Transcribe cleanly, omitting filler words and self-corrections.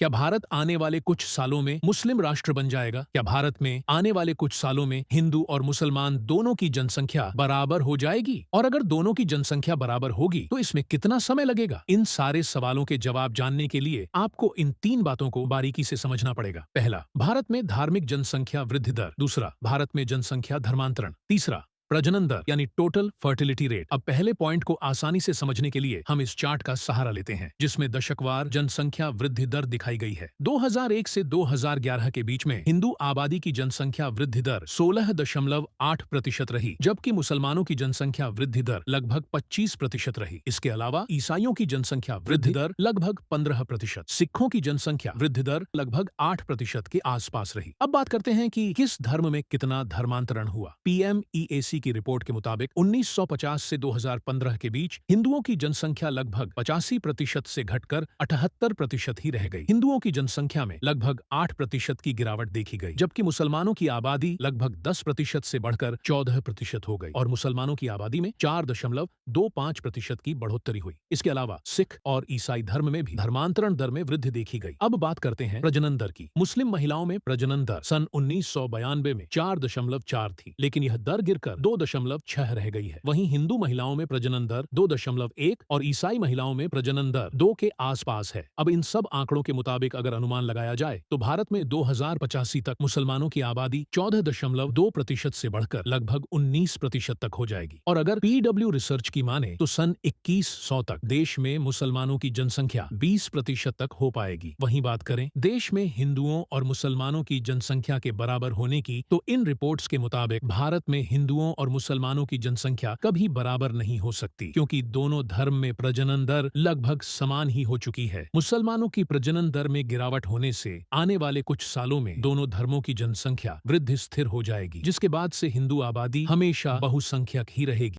क्या भारत आने वाले कुछ सालों में मुस्लिम राष्ट्र बन जाएगा? क्या भारत में आने वाले कुछ सालों में हिंदू और मुसलमान दोनों की जनसंख्या बराबर हो जाएगी? और अगर दोनों की जनसंख्या बराबर होगी तो इसमें कितना समय लगेगा? इन सारे सवालों के जवाब जानने के लिए आपको इन 3 बातों को बारीकी से समझना पड़ेगा। पहला, भारत में धार्मिक जनसंख्या वृद्धि दर। दूसरा, भारत में जनसंख्या धर्मांतरण। तीसरा, प्रजनन दर यानी टोटल फर्टिलिटी रेट। अब पहले पॉइंट को आसानी से समझने के लिए हम इस चार्ट का सहारा लेते हैं, जिसमें दशकवार जनसंख्या वृद्धि दर दिखाई गई है। 2001 से 2011 के बीच में हिंदू आबादी की जनसंख्या वृद्धि दर 16.8% रही, जबकि मुसलमानों की जनसंख्या वृद्धि दर लगभग 25% रही। इसके अलावा ईसाइयों की जनसंख्या वृद्धि दर लगभग 15%, सिखों की जनसंख्या वृद्धि दर लगभग 8% के आसपास रही। अब बात करते हैं कि किस धर्म में कितना धर्मांतरण हुआ। PMEAC की रिपोर्ट के मुताबिक 1950 से 2015 के बीच हिंदुओं की जनसंख्या लगभग 85% से घटकर 78% ही रह गई। हिंदुओं की जनसंख्या में लगभग 8% की गिरावट देखी गई, जबकि मुसलमानों की आबादी लगभग 10% से बढ़कर 14% हो गई और मुसलमानों की आबादी में 4.25% की बढ़ोतरी हुई। इसके अलावा सिख और ईसाई धर्म में भी धर्मांतरण दर में वृद्धि देखी गई। अब बात करते हैं प्रजनन दर की। मुस्लिम महिलाओं में प्रजनन दर सन 1992 में 4.4 थी, लेकिन यह दर गिरकर 2.6 रह गई है। वहीं हिंदू महिलाओं में प्रजनन दर 2.1 और ईसाई महिलाओं में प्रजनन दर 2 के आसपास है। अब इन सब आंकड़ों के मुताबिक अगर अनुमान लगाया जाए तो भारत में 2085 तक मुसलमानों की आबादी 14.2% से बढ़कर लगभग 19% तक हो जाएगी। और अगर PW रिसर्च की माने तो सन 2100 तक देश में मुसलमानों की जनसंख्या 20% तक हो पाएगी। वहीं बात करें देश में हिंदुओं और मुसलमानों की जनसंख्या के बराबर होने की, तो इन रिपोर्ट्स के मुताबिक भारत में हिंदुओं और मुसलमानों की जनसंख्या कभी बराबर नहीं हो सकती, क्योंकि दोनों धर्म में प्रजनन दर लगभग समान ही हो चुकी है। मुसलमानों की प्रजनन दर में गिरावट होने से आने वाले कुछ सालों में दोनों धर्मों की जनसंख्या वृद्धि स्थिर हो जाएगी, जिसके बाद से हिंदू आबादी हमेशा बहुसंख्यक ही रहेगी।